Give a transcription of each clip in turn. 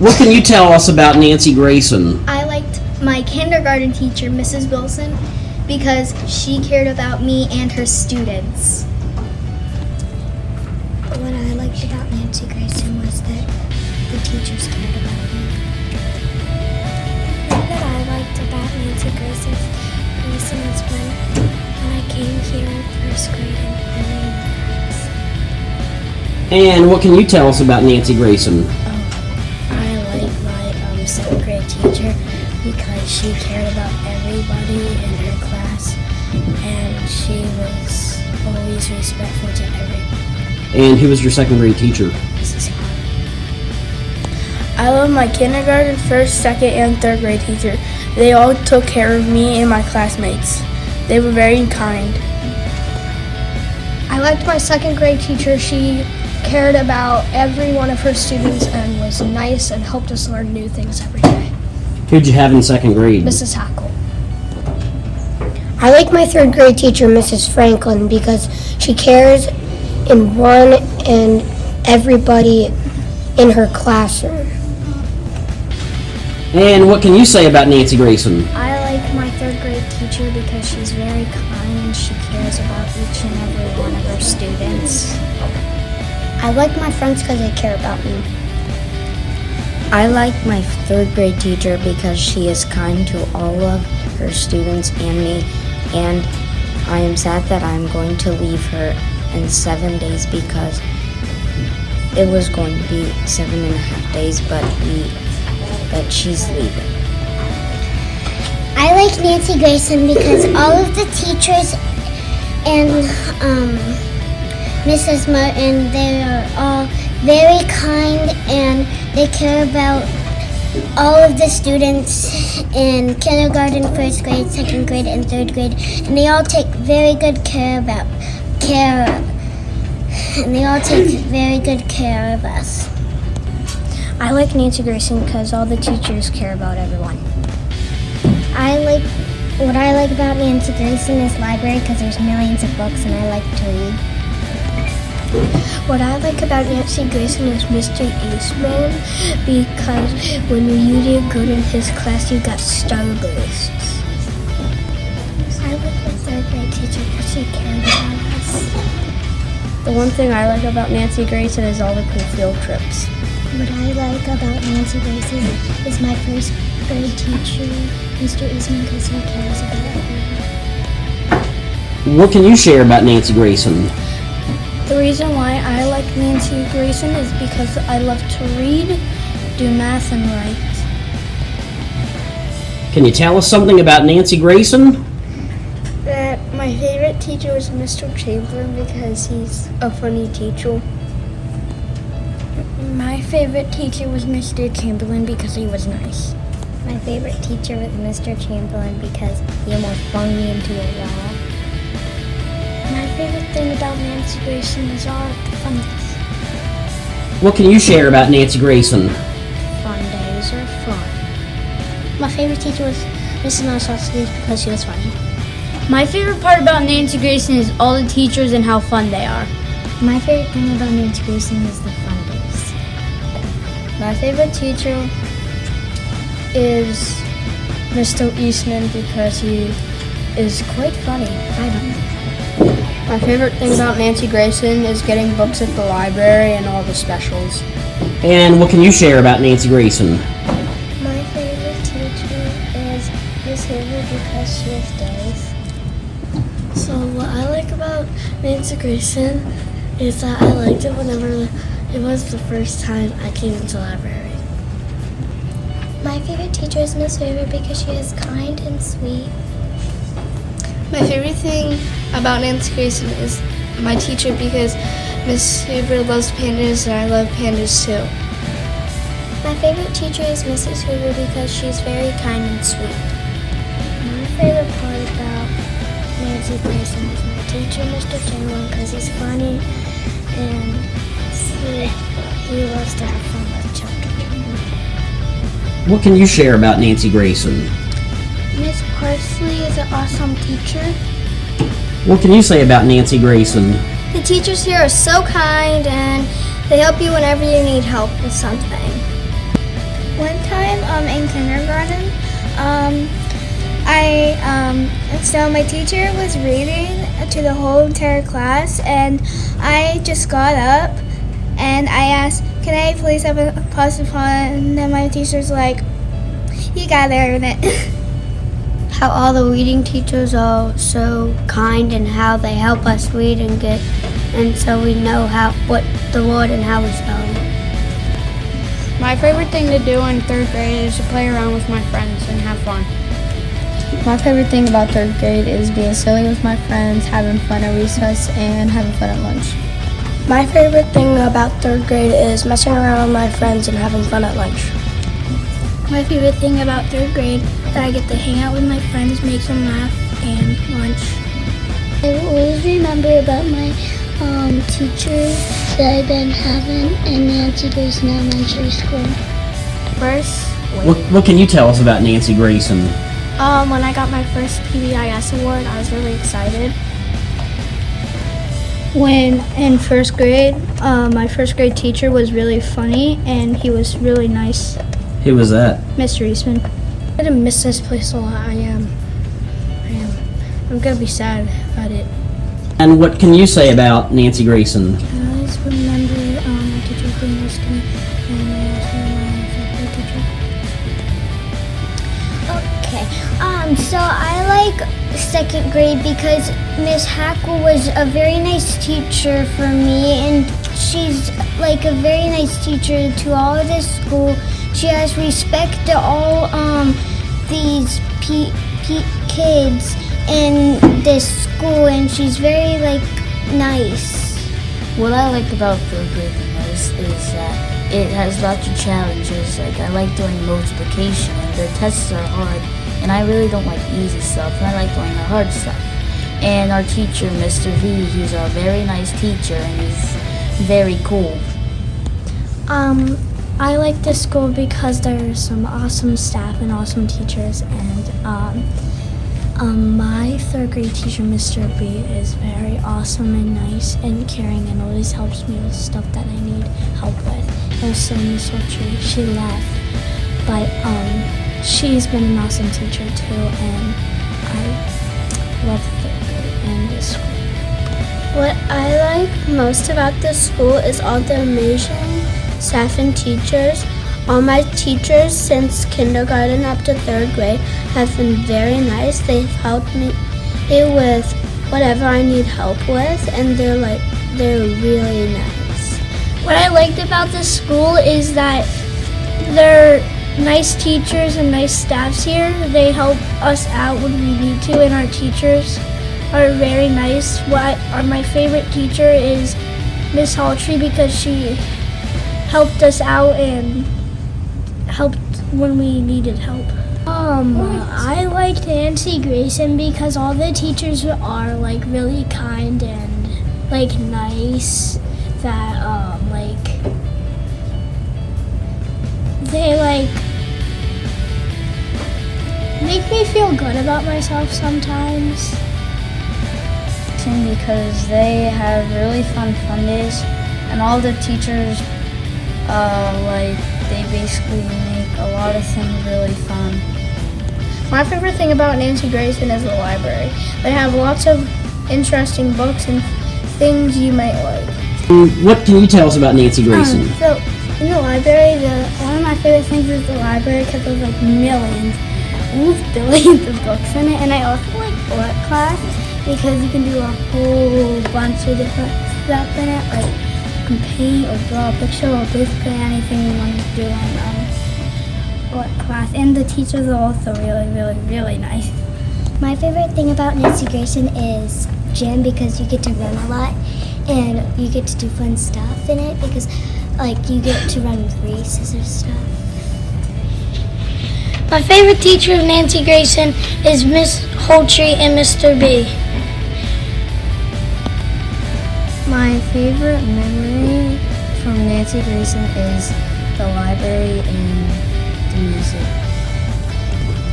What can you tell us about Nancy Grayson? I liked my kindergarten teacher, Mrs. Wilson, because she cared about me and her students. What I liked about Nancy Grayson was that the teachers cared about me. What I liked about Nancy Grayson was when I came here in first grade and learned maths. And what can you tell us about Nancy Grayson? I like my second grade teacher because she cared about everybody in her class and she was always respectful to everybody. And who was your second grade teacher? Mrs. Hahn. I love my kindergarten, first, second, and third grade teacher. They all took care of me and my classmates. They were very kind. I liked my second grade teacher. She cared about every one of her students and was nice and helped us learn new things every day. Who'd you have in second grade? Mrs. Hackle. I like my third grade teacher, Mrs. Franklin, because she cares in one and everybody in her classroom. And what can you say about Nancy Grayson? I like my third grade teacher because she's very kind and she cares about each and every one of her students. I like my friends because they care about me. I like my third grade teacher because she is kind to all of her students and me, and I am sad that I'm going to leave her in 7 days because it was going to be 7.5 days, but she's leaving. I like Nancy Grayson because all of the teachers and Mrs. Martin, they are all very kind and they care about all of the students in kindergarten, first grade, second grade, and third grade, and they all take very good care of us. I like Nancy Grayson because all the teachers care about everyone. What I like about Nancy Grayson is library because there's millions of books and I like to read. What I like about Nancy Grayson is Mr. Eastman because when you did good in his class, you got starbursts. I like my third grade teacher because she cared about us. The one thing I like about Nancy Grayson is all the cool field trips. What I like about Nancy Grayson is my first grade teacher, Mr. Eastman, because he cares about everyone. What can you share about Nancy Grayson? The reason why I like Nancy Grayson is because I love to read, do math, and write. Can you tell us something about Nancy Grayson? That my favorite teacher was Mr. Chamberlain because he's a funny teacher. My favorite teacher was Mr. Chamberlain because he was nice. My favorite teacher was Mr. Chamberlain because he almost flung me into a wall. My favorite thing about Nancy Grayson is all the fun days. What can you share about Nancy Grayson? Fun days are fun. My favorite teacher was Mrs. Nosowski because she was funny. My favorite part about Nancy Grayson is all the teachers and how fun they are. My favorite thing about Nancy Grayson is the fun days. My favorite teacher is Mr. Eastman because he is quite funny. I don't know. My favorite thing about Nancy Grayson is getting books at the library and all the specials. And what can you share about Nancy Grayson? My favorite teacher is Miss Hoover because she has days. So what I like about Nancy Grayson is that I liked it whenever it was the first time I came into the library. My favorite teacher is Miss Hoover because she is kind and sweet. My favorite thing about Nancy Grayson is my teacher because Miss Hoover loves pandas and I love pandas too. My favorite teacher is Mrs. Hoover because she's very kind and sweet. My favorite part about Nancy Grayson is my teacher, Mr. Chamberlain, because he's funny and he loves to have fun with children. What can you share about Nancy Grayson? Miss Parsley is an awesome teacher. What can you say about Nancy Grayson? The teachers here are so kind and they help you whenever you need help with something. One time in kindergarten, so my teacher was reading to the whole entire class, and I just got up and I asked, "Can I please have a positive fun?" And then my teacher's like, "You gotta earn it." How all the reading teachers are so kind and how they help us read and so we know what the word and how we spell it. My favorite thing to do in third grade is to play around with my friends and have fun. My favorite thing about third grade is being silly with my friends, having fun at recess, and having fun at lunch. My favorite thing about third grade is messing around with my friends and having fun at lunch. My favorite thing about third grade is that I get to hang out with my friends, make them laugh, and lunch. I always remember about my teachers that I've been having in Nancy Grayson Elementary School. First, What can you tell us about Nancy Grayson? When I got my first PBIS award, I was really excited. When in first grade, my first grade teacher was really funny and he was really nice. Who was that? Mr. Eastman. I'm gonna miss this place a lot. I am. I'm gonna be sad about it. And what can you say about Nancy Grayson? I always remember my teacher's being nice to me, and I also my favorite teacher. Okay, so I like second grade because Miss Hackle was a very nice teacher for me, and she's like a very nice teacher to all of this school. She has respect to all these kids in this school, and she's very like nice. What I like about third grade the most is that it has lots of challenges. Like I like doing multiplication and their tests are hard and I really don't like easy stuff and I like doing the hard stuff. And our teacher, Mr. V, he's a very nice teacher and he's very cool. I like this school because there's some awesome staff and awesome teachers, and my third grade teacher, Mr. B, is very awesome and nice and caring and always helps me with stuff that I need help with. Also, Miss Holtree, she left, but she's been an awesome teacher too, and I love third grade and this school. What I like most about this school is all the amazing staff and teachers. All my teachers since kindergarten up to third grade have been very nice. They've helped me with whatever I need help with, and they're really nice. What I liked about this school is that they're nice teachers and nice staffs here. They help us out when we need to, and our teachers are very nice. My favorite teacher is Miss Holtree because she helped us out and helped when we needed help. I liked Nancy Grayson because all the teachers are like really kind and like nice. That they like make me feel good about myself sometimes. Because they have really fun days and all the teachers they basically make a lot of things really fun. My favorite thing about Nancy Grayson is the library. They have lots of interesting books and things you might like. What can you tell us about Nancy Grayson? So in the library, one of my favorite things is the library because there's like millions, almost billions of books in it. And I also like art class because you can do a whole bunch of different stuff in it. Like you can paint or draw a picture or basically anything you want to do in art class. And the teachers are also really, really, really nice. My favorite thing about Nancy Grayson is gym because you get to run a lot and you get to do fun stuff in it because like you get to run races or stuff. My favorite teacher of Nancy Grayson is Miss Holtree and Mr. B. My favorite memory from Nancy Grayson is the library and the music.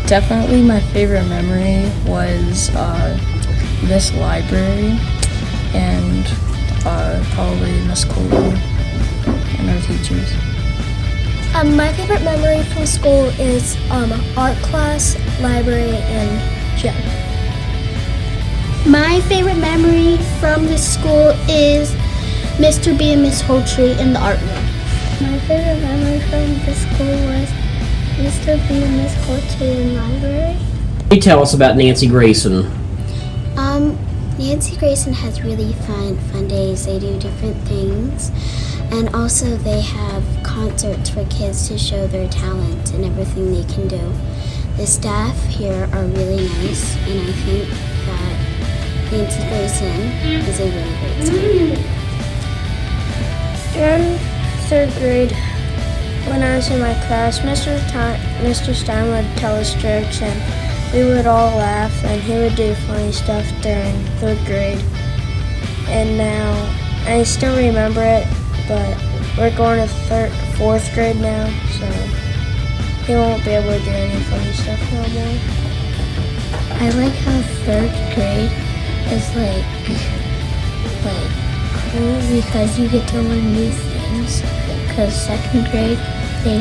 Definitely my favorite memory was this library and probably Miss Coley and our teachers. My favorite memory from school is art class, library, and gym. My favorite memory from the school is Mr. B and Miss Holtree in the art room. My favorite memory from the school was Mr. B and Miss Holtree in library. Can you tell us about Nancy Grayson? Nancy Grayson has really fun days. They do different things. And also they have concerts for kids to show their talent and everything they can do. The staff here are really nice, and I think that Nancy Grayson is a really great school. During third grade, when I was in my class, Mr. Stein would tell us jokes, and we would all laugh, and he would do funny stuff during third grade. And now, I still remember it, but we're going to fourth grade now, so he won't be able to do any funny stuff no more. I like how third grade is like cool because you get to learn new things. Because second grade, they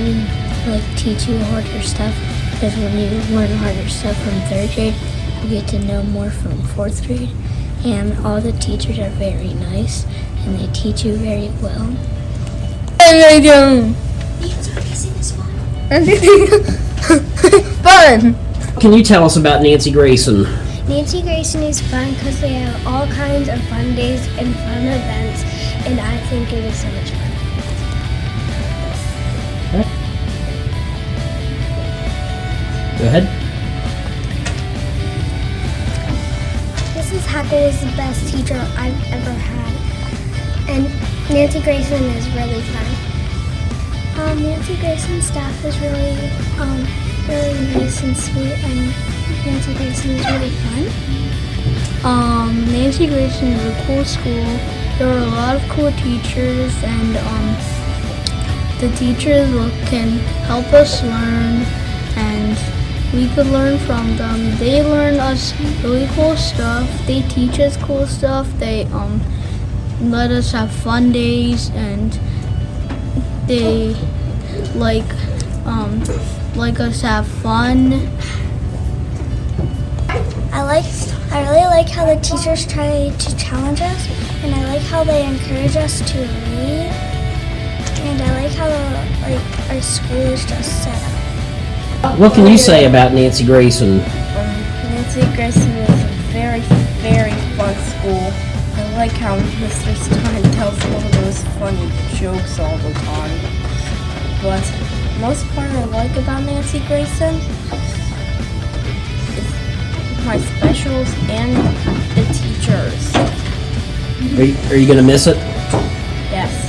like teach you harder stuff. Because when you learn harder stuff from third grade, you get to know more from fourth grade. And all the teachers are very nice, and they teach you very well. And I do. Fun! What can you tell us about Nancy Grayson? Nancy Grayson is fun because they have all kinds of fun days and fun events, and I think it is so much fun. Go ahead. Mrs. Hackle is the best teacher I've ever had, and Nancy Grayson is really fun. Nancy Grayson's staff is really nice and sweet, and Nancy Grayson is really fun. Nancy Grayson is a cool school. There are a lot of cool teachers, and the teachers can help us learn, and we could learn from them. They learn us really cool stuff. They teach us cool stuff. They let us have fun days, and they like us have fun. I really like how the teachers try to challenge us, and I like how they encourage us to read, and I like how our school is just set up. What can you say about Nancy Grayson? Nancy Grayson is a very, very fun school. I like how Mr. Stein tells all those funny jokes all the time. But most part I like about Nancy Grayson is my specials and the teachers. Are you going to miss it? Yes.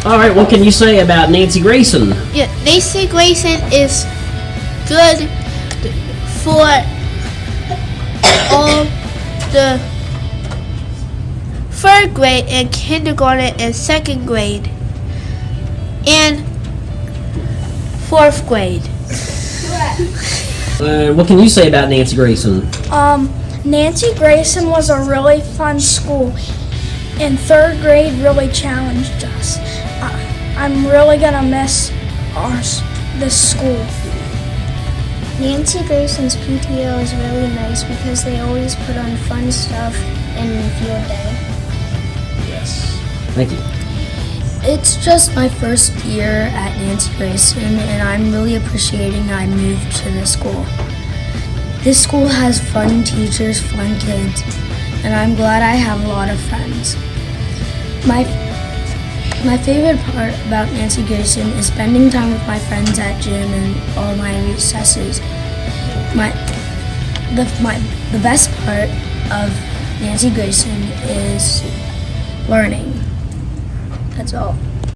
All right, what can you say about Nancy Grayson? Yeah, Nancy Grayson is good for all the third grade and kindergarten and second grade and fourth grade. What can you say about Nancy Grayson? Nancy Grayson was a really fun school, and third grade really challenged us. I'm really gonna miss this school. Nancy Grayson's PTO is really nice because they always put on fun stuff in field day. Yes. Thank you. It's just my first year at Nancy Grayson, and I'm really appreciating I moved to this school. This school has fun teachers, fun kids, and I'm glad I have a lot of friends. My favorite part about Nancy Grayson is spending time with my friends at gym and all my recesses. The best part of Nancy Grayson is learning. That's all.